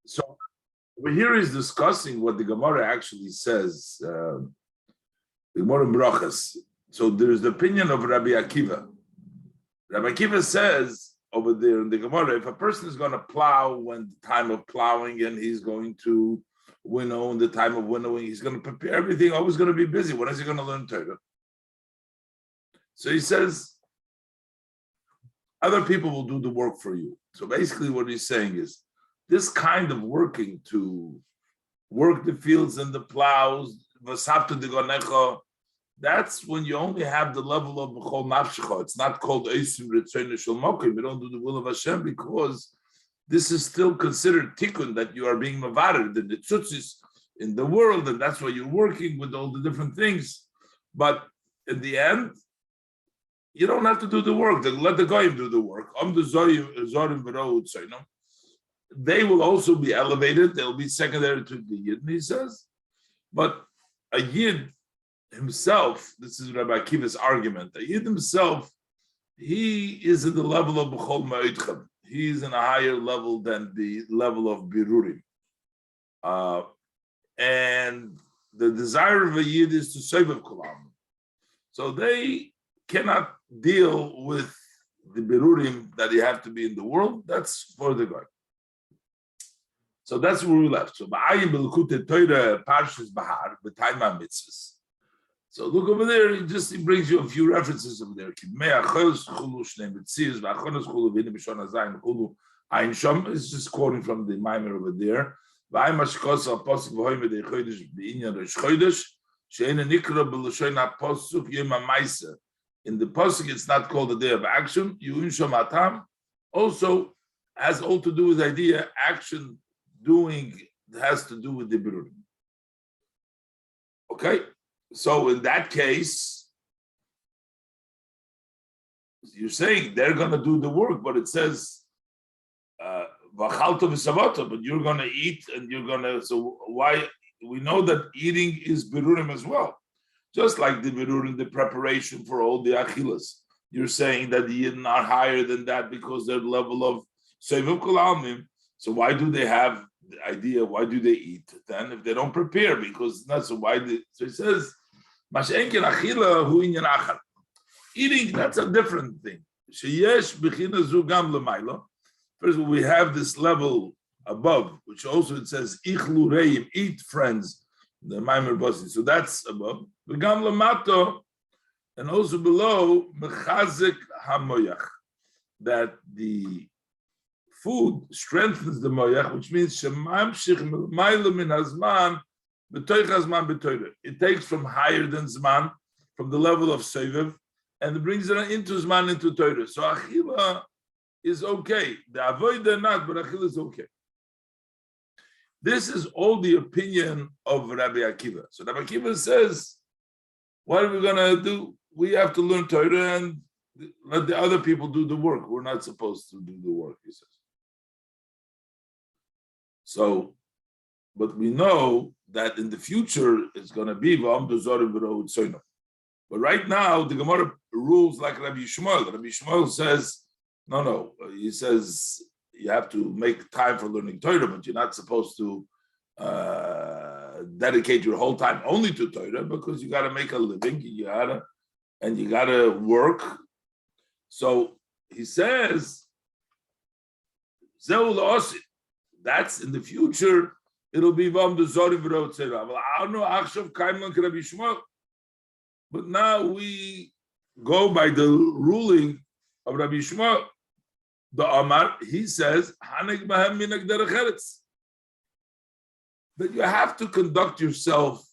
So over here is discussing what the Gemara actually says. The Gemara in Brachas. So there's the opinion of Rabbi Akiva. Rabbi Akiva says over there in the Gemara, if a person is going to plow when the time of plowing and he's going to winnow in the time of winnowing, he's going to prepare everything, always going to be busy. When is he going to learn Torah? So he says, other people will do the work for you. So basically what he's saying is, this kind of working to work the fields and the plows, that's when you only have the level of B'chol Nafshecha. It's not called Eisim Ritzono Shel Mokim. You don't do the will of Hashem because this is still considered tikkun, that you are being mavared, the tzutzis in the world, and that's why you're working with all the different things. But in the end, you don't have to do the work. Let the goyim do the work. They will also be elevated. They'll be secondary to the Yid, he says. But a Yid himself, this is Rabbi Akiva's argument, a Yid himself, he is in the level of B'chol Ma'idchem. He's in a higher level than the level of Birurim. And the desire of a Yid is to save of Kolam. So they cannot deal with the Birurim that you have to be in the world. That's for the God. So that's where we left. So Lňikutei Torah Parshas Bahar b'Taima Mitzvahs. So look over there. He brings you a few references over there. It's just quoting from the Maimer over there. In the pasuk, it's not called the day of action. Also has all to do with the idea action. Doing has to do with the Birurim. Okay, so in that case, you're saying they're going to do the work, but it says v'chalto v'savata, but you're going to eat and you're going to. So why? We know that eating is Birurim as well, just like the Birurim, the preparation for all the achilas. You're saying that the Yidden are higher than that because they're the level of Seivim Kol Almim. So why do they have the idea? Why do they eat then if they don't prepare? Because that's why. So it says, eating, that's a different thing. First of all, we have this level above, which also it says ichlu reim, eat friends, the Maimer Basi. So that's above. And also below mechazik hamoyach, that the food strengthens the moyach, which means shemamshich ma'ila min hazman b'toich hazman b'toyre. It takes from higher than zman, from the level of seviv, and it brings it into zman, into toyre. So achila is okay. The avodah not, but achila is okay. This is all the opinion of Rabbi Akiva. So Rabbi Akiva says, what are we going to do? We have to learn Torah and let the other people do the work. We're not supposed to do the work, he says. So, but we know that in the future it's going to be But right now, the Gemara rules like Rabbi Shmuel. Rabbi Shmuel says, no. He says you have to make time for learning Torah, but you're not supposed to dedicate your whole time only to Torah because you got to make a living. You got to work. So he says, that's in the future. It'll be But now we go by the ruling of Rabbi Shmuel. The Amar, he says, that you have to conduct yourself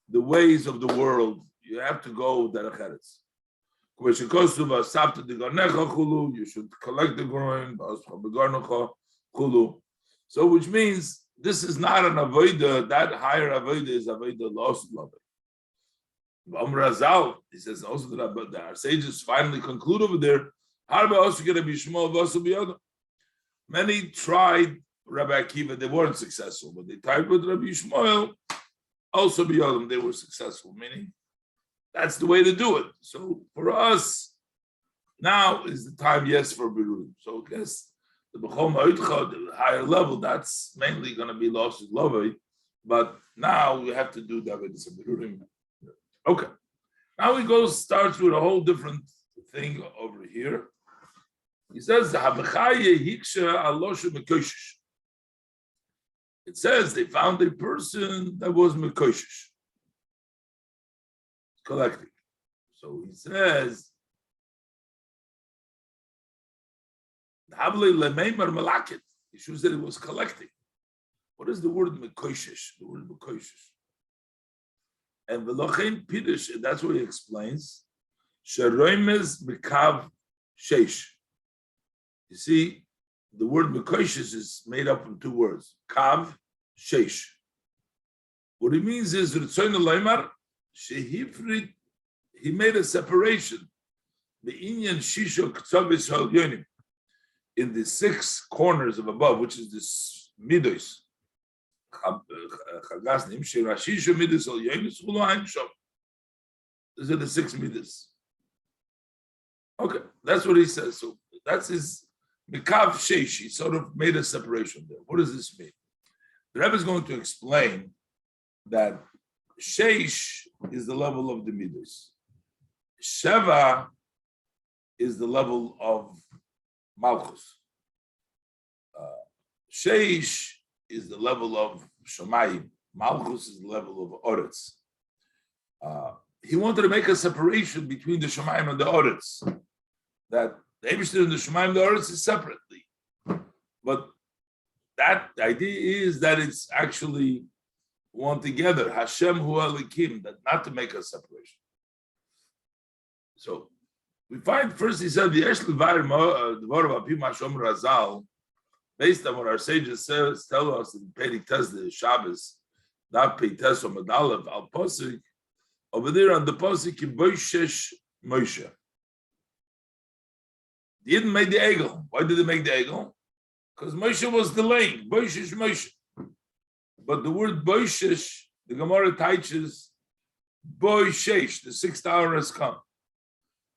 the ways of the world. You have to go derech eretz. You should collect the grain. So, which means this is not an avodah. That higher avodah is avodah lost love. Razal, he says also that our sages finally conclude over there. Many tried Rabbi Akiva, they weren't successful, but they tried with Rabbi Shmuel, also beyond them, they were successful, meaning that's the way to do it. So for us, now is the time, yes, for Birurim. So I guess The B'chol Ma'odcha, the higher level, that's mainly going to be lost with Lovei. But now we have to do that with the Sabirurim. Okay. Now he starts with a whole different thing over here. He says, it says they found a person that was Makoshish, collecting. So he says, Yeshua said it was collecting. What is the word Makoshish? The word Makoshish. And Velochein Pidush, that's what he explains. Sheroimes Mekav Sheish. You see, the word Mekoshes is made up from two words, Kav, Sheish. What it means is, Ritzoin Leimar, Shehifrit, he made a separation, the Inyan Shisho Ktzavis Halyonim, in the 6 corners of above, which is this Midos. Chagasnim, Shirashisho Midos Halyonis, Huluhaim Shom. These are the 6 Midos. Okay, that's what he says. So that's his Mikav Sheish. He sort of made a separation there. What does this mean? The Rebbe is going to explain that Sheish is the level of the Midas. Sheva is the level of Malchus. Sheish is the level of Shamayim. Malchus is the level of Oretz. He wanted to make a separation between the Shamayim and the Oretz. That the Eibishter and the Shamayim and the Oretz is separately. But that idea is that it's actually one together. Hashem hu alikim, that not to make a separation. So we find first he said the Razal, based on what our sages tell us in Pedig Tes the Shabbos, Daf Pei Tes or Medalev al Posik, over there on the Posik in Boishesh Moshe. They didn't make the Egel. Why did they make the Egel? Because Moshe was delaying. Boishesh Moshe. But the word Boishesh, the Gemara teaches Boishesh, the 6th hour has come.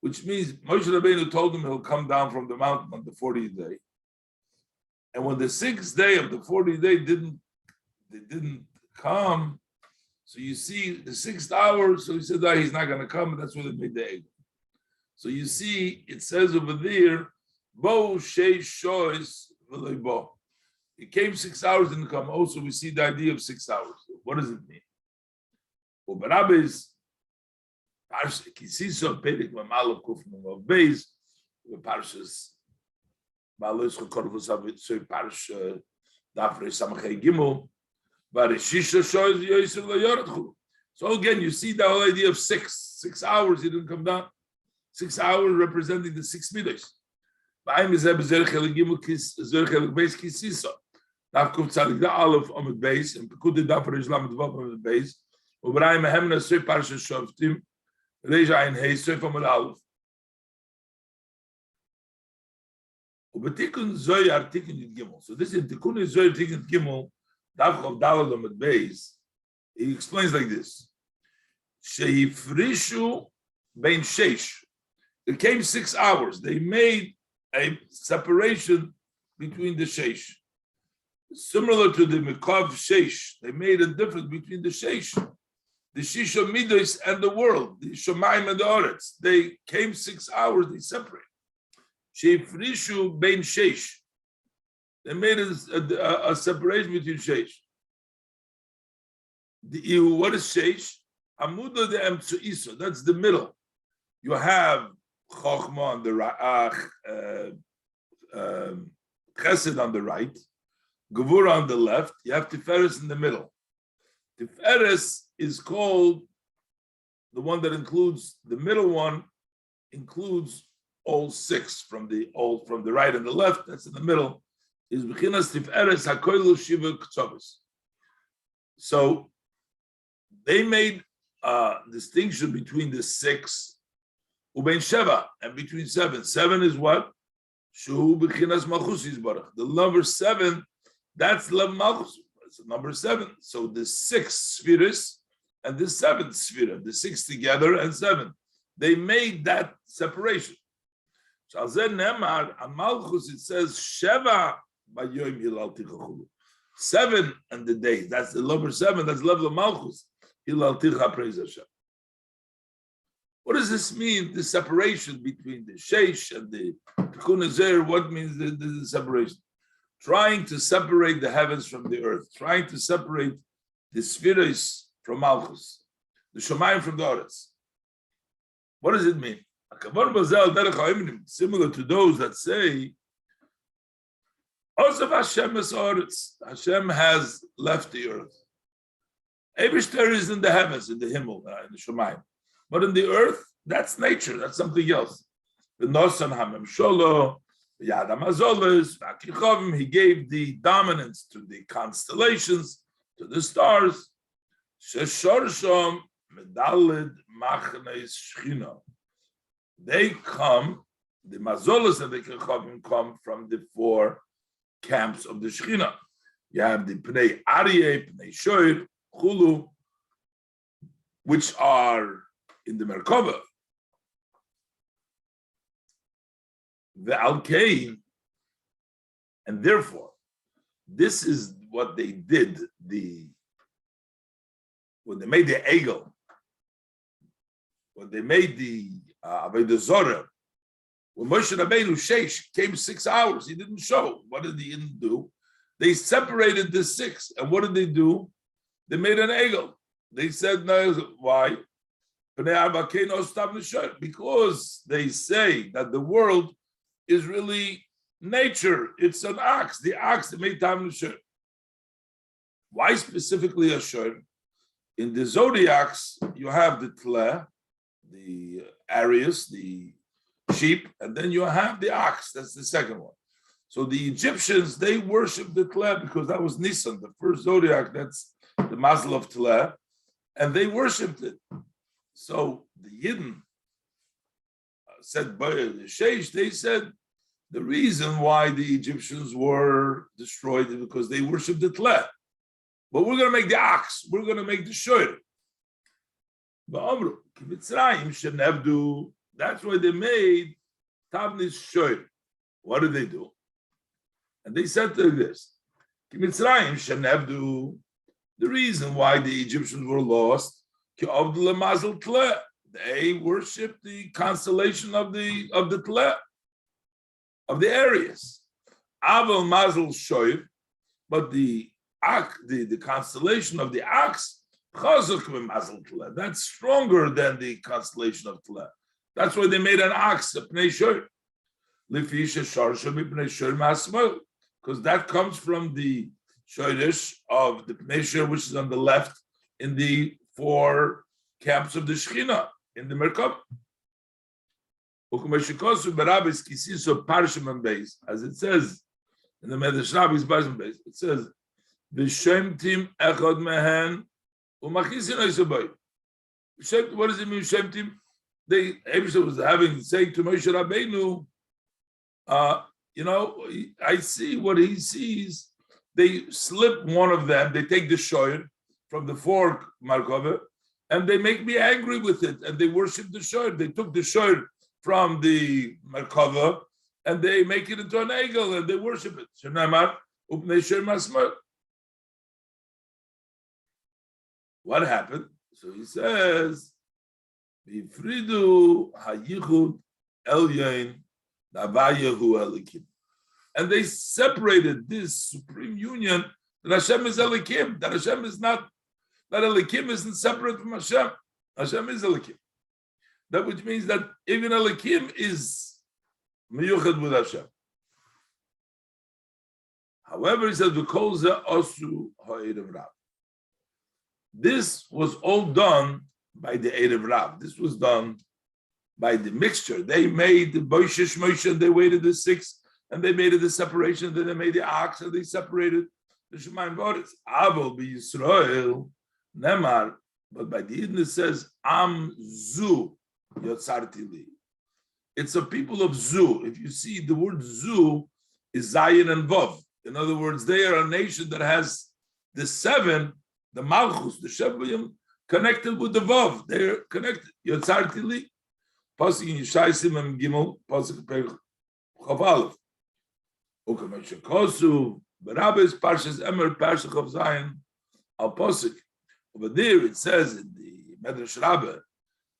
Which means Moshe Rabbeinu told him he'll come down from the mountain on the 40th day. And when the 6th day of the 40th day didn't come, so you see the 6th hour, so he said that he's not going to come, and that's when they made the egg. So you see, it says over there, Bo Sheish Shois V'lei Bo. He came 6 hours, didn't come. Also, we see the idea of 6 hours. What does it mean? Well, Barabes, Parsha Kisiso Pedig Mamalo Kufnum of Beis, the Parshas Malos Chokorvus Avitzoy Parsha Dafrei Samachei Gimel, Barishisha Shois Yoisel Layoretchu. So again, you see the whole idea of 6 hours. He didn't come down. 6 hours representing the 6 midos. Ba'im is Zerich Elegimel Zerich Beis Kisiso. Dafkuf Tzadik Da Aleph Amid Beis and Pekudei Dafrei Islam Dvav Amid Beis. Ubrahim Hemna Soy Parsha Shovtim. Reja ein Hey Soy Amid Aleph. Ubetikun Zoy Artikun Gimel. So this is Tikun Zoy Artikun Gimel. Dafkuf Dalad Amid Beis. He explains like this: Sheifrishu Bein Sheish. It came 6 hours. They made a separation between the Sheish. Similar to the Mekav Sheish, they made a difference between the Sheish, the Shisha Midos, and the world, the Shemaim and the Oretz. They came 6 hours, they separate. Sheifrishu Bein Sheish. They made a separation between Sheish. What is Sheish? Amuda de Emtsuiso, that's the middle. You have Chochma on the right, Chesed on the right, Gevura on the left, you have Tiferes in the middle. Tiferes is called the one that includes, the middle one includes all 6 from the right and the left, that's in the middle, is Bechinas Tiferes HaKoilu Shiva K'tzobes. So they made a distinction between the 6 Ubein Sheva and between 7. 7 is what? Shu Bechinas Malchus Yisbarach. The number 7, that's the Malchus. It's number 7. So the 6 spheres and the 7th sphere, the 6 together and 7. They made that separation. Nemar, on Malchus, it says, Sheva Bayoim Hilal Tichachulu. 7 and the days. That's the number 7. That's the level of Malchus. Hilal Ticha, praise Hashem. What does this mean? The separation between the Sheish and the Tikkun Ezer. What means the separation? Trying to separate the heavens from the earth. Trying to separate the Spheres from Malchus. The Shemayim from the Oretz. What does it mean? Similar to those that say, Hashem has left the earth. Eibishter is in the heavens, in the Himmel, in the Shemayim. But in the earth, that's nature, that's something else. The Nosan Hamem Sholo, the Yadam Azolis, he gave the dominance to the constellations, to the stars. Sheshorshom Medalid Machnes Shchina. They come, the Mazolas and the Kechavim come from the 4 camps of the Shechina. You have the Pnei Aryeh, Pnei Shoir, Chulu, which are in the Merkava. The Alkein, and therefore, this is what they did when they made the Egel, when they made the Avodah Zorah, when Moshe Rabbeinu Sheish came 6 hours, he didn't show. What did he do? They separated the 6, and what did they do? They made an egel. They said, no, why? Because they say that the world is really nature. It's an ox. The ox that made Tam Nishur. Why specifically a shur? In the zodiacs, you have the tle, the Arius, the sheep, and then you have the ox. That's the second one. So the Egyptians, they worshipped the tle because that was Nisan, the first zodiac. That's the mazel of tle, and they worshipped it. So the Yidden said by the Sheish, they said the reason why the Egyptians were destroyed is because they worshipped the tle. But we're going to make the ox. We're going to make the shur. That's why they made Tavnis shur. What did they do? And they said to this: the reason why the Egyptians were lost, they worshipped the constellation of the tle, of the Aries. Aval Mazel Shoiv, but the constellation of the ox, that's stronger than the constellation of tle. That's why they made an ox, a pnei shor. Because that comes from the shorish of the pnei shor, which is on the left in the 4 camps of the Shechina, in the Merkab. As it says in the Medrash Rabbi's Bazim base, it says, "V'shemtim echad mehen u'machisin oisabay." What does it mean, shemtim? They Abraham was saying to Moshe Rabbeinu, I see what he sees. They slip one of them. They take the shoyer from the 4 Markova, and they make me angry with it. And they worship the shoyer. They took the shoyer from the Markova, and they make it into an egel, and they worship it. Shenamar upnei shoyer masmor. What happened? So he says, "Bifridu hayichud elyon navayahu elikim," and they separated this supreme union that Hashem is elikim. That Hashem is not. That elikim isn't separate from Hashem. Hashem is elikim. That which means that even elikim is miyuchad with Hashem. However, he says, "V'kol ze osu ha'erev Rav." This was all done by the Erev Rav. This was done by the mixture. They made the Boishish Moshe, and they waited the 6, and they made it the separation. Then they made the ox, and they separated the Shemayim Voris. Avol be Yisrael Nemar, but by the Eden it says Am Zu Yotzarti Li. It's a people of Zu. If you see the word Zu is Zayin and Vav. In other words, they are a nation that has the 7. The Malchus, the Shevuyim, connected with the Vav. They're connected. Yotzarti Li. Pasuk in Yeshayim and Gimel, Pasuk Perich Chav Aleph. Ukamesha Kosu, Barabbas Parshas Emer Parshas Chav Zayin al Pasuk. Over there it says in the Medrash Rabbah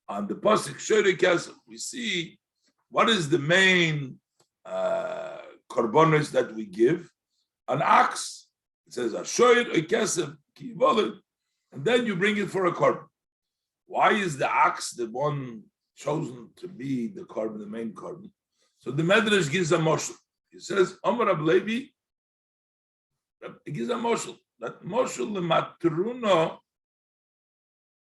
on the Pasuk Shoyrei Kesef, we see what is the main korbanos that we give. An ox. It says Shoyrei Kesef Ki Yivoled, and then you bring it for a korban. Why is the ox the one chosen to be the korban, the main korban? So the Medrash gives a moshel. He says, Amar Rab Levi, he gives a moshel. That moshel lematruna,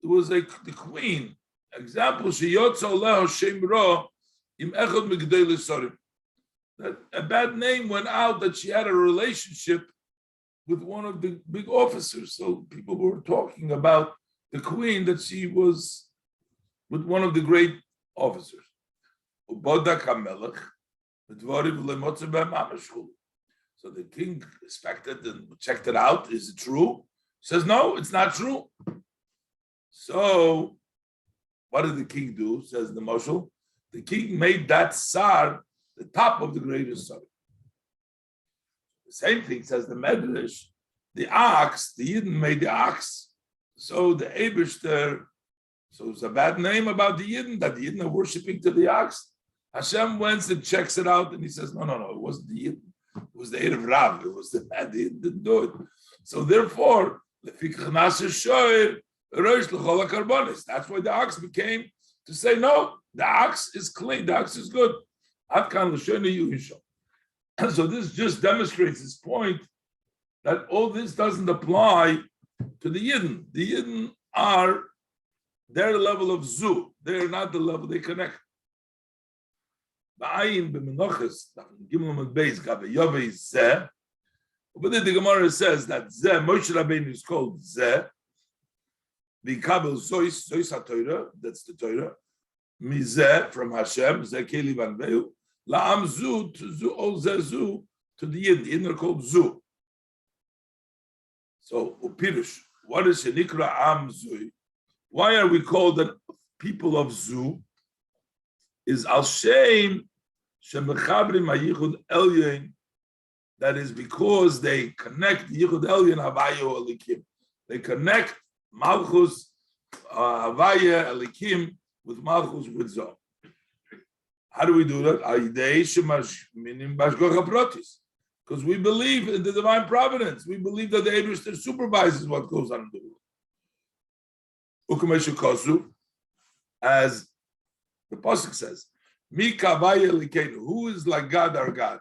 it was the queen. Example, sheyotza oleho shem ra im echad migdei l'sorim. That a bad name went out that she had a relationship with one of the big officers. So people were talking about the queen, that she was with one of the great officers. So the king inspected and checked it out. Is it true? He says, no, it's not true. So what did the king do? Says the Moshel. The king made that sar the top of the greatest sar. The same thing says the Medrash. The ox, the Yidden made the ox. So the Eibishter, so it's a bad name about the Yidden, that the Yidden are worshiping to the ox. Hashem went and checks it out, and he says, no, it wasn't the Yidden. It was the Erev Rav. It was the bad Yidden didn't do it. So therefore, that's why the ox became to say, no, the ox is clean, the ox is good. So this just demonstrates this point that all this doesn't apply to the Yidden. The Yidden are their level of zu. They're not the level they connect. But then the Gemara says that Zeh, Moshe Rabbeinu is called Zeh. V'kabel Zois HaTorah, that's the Torah. Mizeh, from Hashem, Zeh Keli Vanveu. La'am Zu, to Zu, Ol Zeh Zu, to the Yidden. The Yidden are called Zu. So, Upirush, what is Shenikra Am Zui? Why are we called the people of Zu? Is Al Shem Shemechabrim HaYichud Elyon. That is because they connect Yichud Elyon Havayu Elikim. They connect Malchus Havaya Elikim with Malchus with Zoh. How do we do that? Because we believe in the divine providence. We believe that the Eibishter supervises what goes on in the world. Ukameshu Kosu, as the Pasuk says, Mi Kavaya Likenu, who is like God, our God?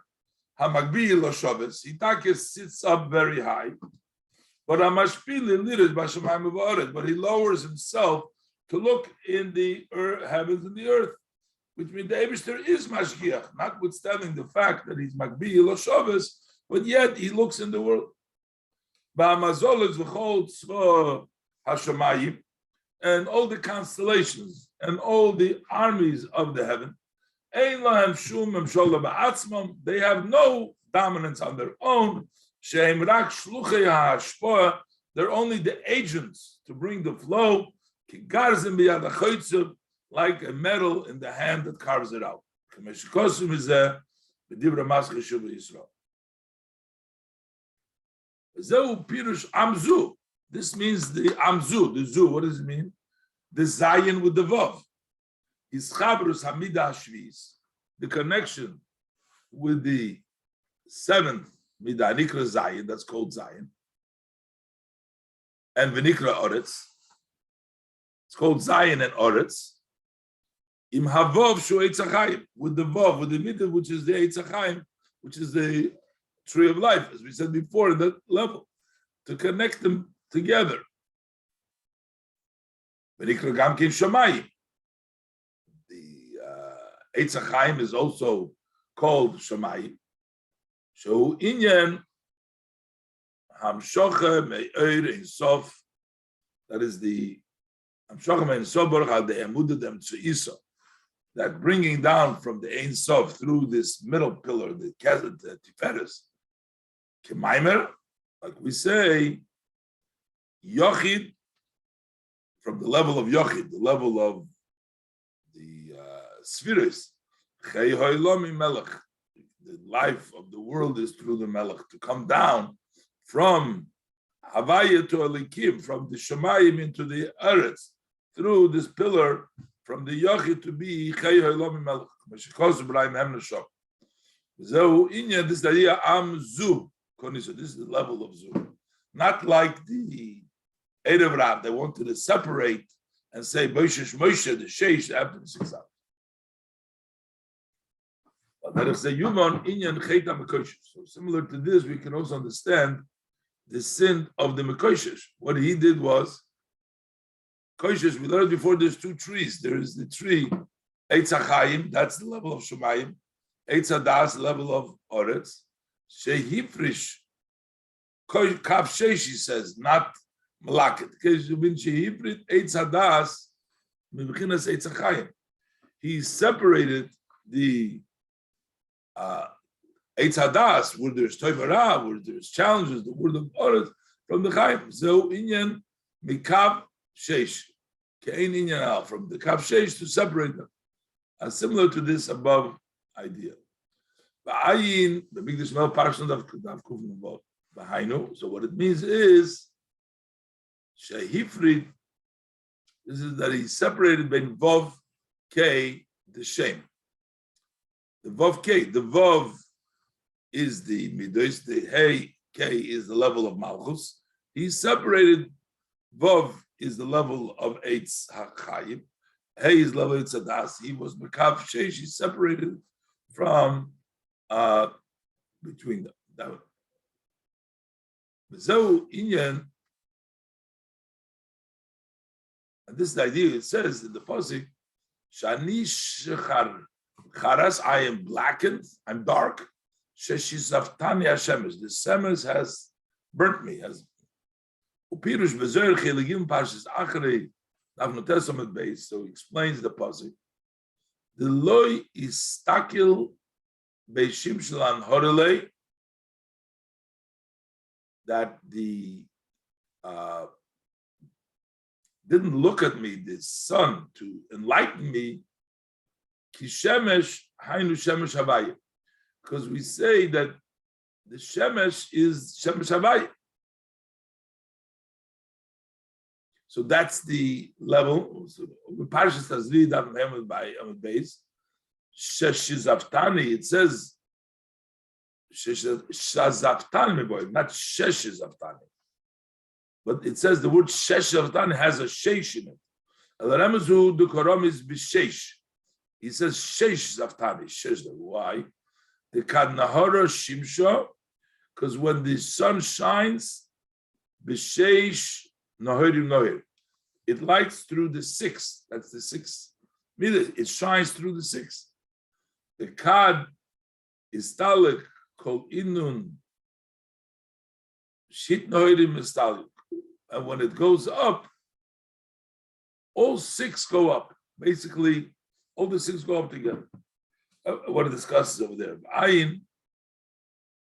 Hamagbi Loshoves, Hitake sits up very high, but Hamashpili Lirid Bashamayim V'Oret, but he lowers himself to look in the heavens and the earth, which means the Eibishter is Mashgiach, notwithstanding the fact that he's Magbi Loshoves, but yet he looks in the world. Ba'amazolez V'chol Tzva Hashamayim, and all the constellations and all the armies of the heaven, they have no dominance on their own. They're only the agents to bring the flow, like a metal in the hand that carves it out. This means the Amzu, the Zu. What does it mean? The Zion with the Vav. Is Chabrus Hamida Shviz, the connection with the seventh Midah, Nikra Zion, that's called Zion, and V'nikra Oretz, it's called Zion and Oretz, Im Havov Shu Eitz HaChaim, with the Vav, with the Midah, which is the Eitz HaChaim, which is the tree of life, as we said before, in that level, to connect them together. V'nikra Gamkin Shamayim. Eitz HaChaim is also called Shamayim. So Inyan Hamshocha Me'er Ein Sof. That is the Hamshocha Me'er Ein Sof Baruch the Emudad Dem Tzuisa. That bringing down from the Ein Sof through this middle pillar, the Kesed, the Tiferes, Kemaimer, like we say, Yochid, from the level of Yochid, the level of the spheres. The life of the world is through the Melech, to come down from Havaya to Elikim, from the Shemayim into the Eretz, through this pillar, from the Yochid to be Chei Ha'olam Melech. This is the idea Am Zu. This is the level of Zu. Not like the Erev Rab, they wanted to separate and say Moshe, the Sheish, after the 6 hours. But that is the human inyan cheta makoshes. So similar to this, we can also understand the sin of the makoshes. What he did was, koshes, we learned before, there's 2 trees. There is the tree, Eitz HaChaim, that's the level of Shemayim. Eitz HaDas, level of Oretz. Shehifrish, Kav Sheish, he says, not Malaket. Because when Shehifrish, Eitz HaDas, Mebechinas Eitz HaChaim. He separated the Eitz HaDas, where there's Toivara, where there's challenges, the word of Oretz, from the Chaim. So, Inyan, Mikav Sheish. Kein Inyan Al, from the Kav Sheish to separate them. Similar to this above idea. Ba'ayin, the big Dishmel Parshan of Kufim Vov, Ba'ainu. So what it means is, Shehifrid, this is that he separated between Vov, K, the Shem. The Vov K, the Vov is the Midos, the Hey, K is the level of Malchus. He separated, Vov is the level of Eitz HaChaim. Hey is level Eitz HaDas. He was Mekav Sheish, he separated from between them. So Inyan, and this is the idea, it says in the Pasuk, Shani Shechar Charas, I am blackened, I'm dark. Sheshizaftani Hashemesh, the Shemesh has burnt me. Has Upirush Bezer Cheligim Pashas Achrei Navnotesamet base. So he explains the pasuk. The loy is stakil beishim shlan horelei, that the didn't look at me, the sun, to enlighten me. Kishemesh hainu shemesh havaya, because we say that the shemesh is shemesh havaya. So that's the level. So Parshas Tazri Daf Mehmed by Amud Beis. Sheshizaftani. It says Shazaftani boy, not Sheshizaftani. But it says the word Sheshizaftani has a sheish in it. Al-Ramazu the Koram is b'sheish. He says sheish zaftani. Sheish. Why? The Kadnahara Shimsha, because when the sun shines, b'sheish. It lights through the 6. That's the 6. It shines through the 6. The kad is talik kol inun shit nohirim is talik. And when it goes up, all 6 go up. Basically, all the 6 go up together. What it discusses over there. Ayin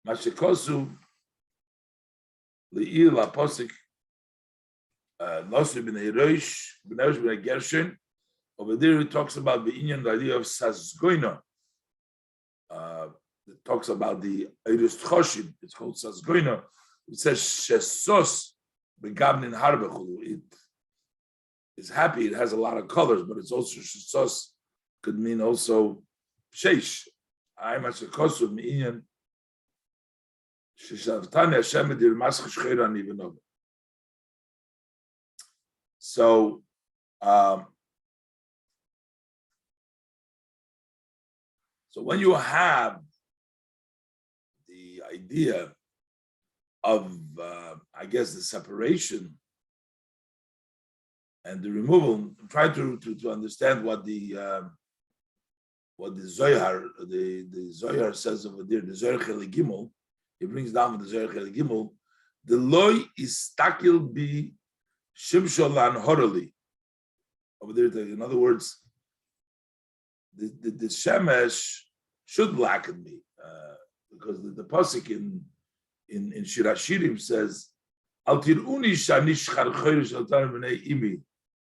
mashikosu li'il aposik. Nosri b'nei Rosh, b'nei Gershon. Over there, it talks about the Inyan, the idea of Sazgoina. It talks about the Eirus Choshim. It's called Sazgoina. It says Shesos begabnin harbechulu. It is happy. It has a lot of colors, but it's also Shesos. Could mean also Sheish. I'm a Shekosu m'Inyan. Sheshavtani Hashem edir maschus cheiran even over. So, so when you have the idea of, I guess, the separation and the removal, try to understand what the Zohar, the Zohar says over there. The Zohar Cheli Gimel, he brings down the Zohar Cheli Gimel. The loy is takil bi Shimsholan Horali. Over there, in other words, the Shemesh should blacken me, because the pasuk in Shirashirim says, Al tiruni shanish charchoyr shaltan b'nei imi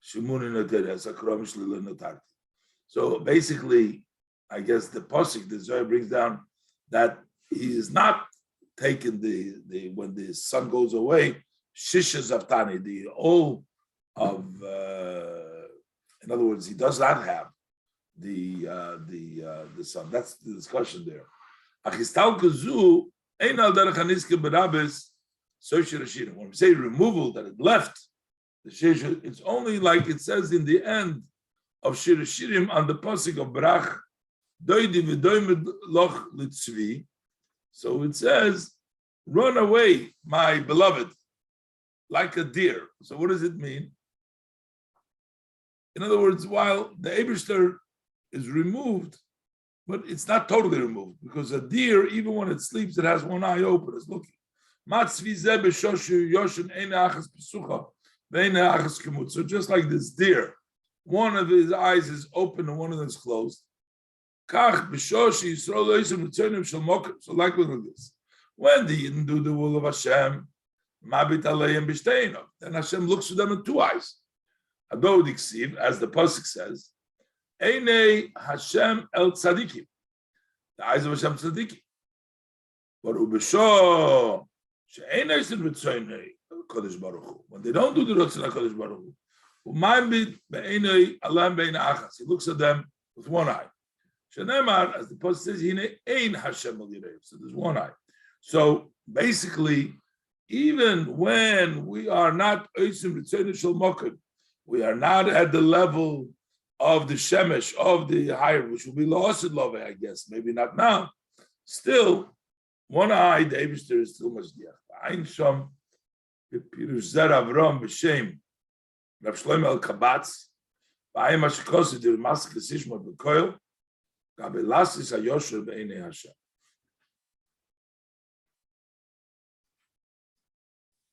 shemunin noter as akromish lilo notarti. So basically, I guess the Pasuk, the Zohar brings down that he is not taking the when the sun goes away, Shishas of Tani, the all of, in other words, he does not have the sun. That's the discussion there. When we say removal, that it left, it's only like it says in the end of Shir Shirim on the pasuk of Brach, Doidi v'doimed loch litzvi. So it says, run away, my beloved, like a deer. So what does it mean? In other words, while the Eibishter is removed, but it's not totally removed, because a deer, even when it sleeps, it has one eye open, it's looking. So just like this deer, one of his eyes is open and one of them is closed. So likewise with this. When the Yidden do the will of Hashem, then Hashem looks to them in two eyes. As the pasuk says, Einei Hashem el tzadikim, the eyes of Hashem tzadikim. But ubesho she'einei sin v'tzoynei Kodesh Baruch Hu. When they don't do the Ratzon HaKodesh Baruch Hu, u'mayim be'einei alam be'einei achas. He looks at them with one eye. Shenemar, as the pasuk says, Hinei ein Hashem el yirei. So there's one eye. So basically, even when we are not oisim v'tzoynei shel mokim, we are not at the level of the shemesh, of the higher, which will be lost in love, I guess. Maybe not now. Still, one eye, the Eibishter is still masdiach. Ein sham pirush zer Avram b'shem Rav Shlomo el Kabatz b'ayim hashikosi dir mask l'sishma b'koil gabe lasis hayosher b'einei Hashem.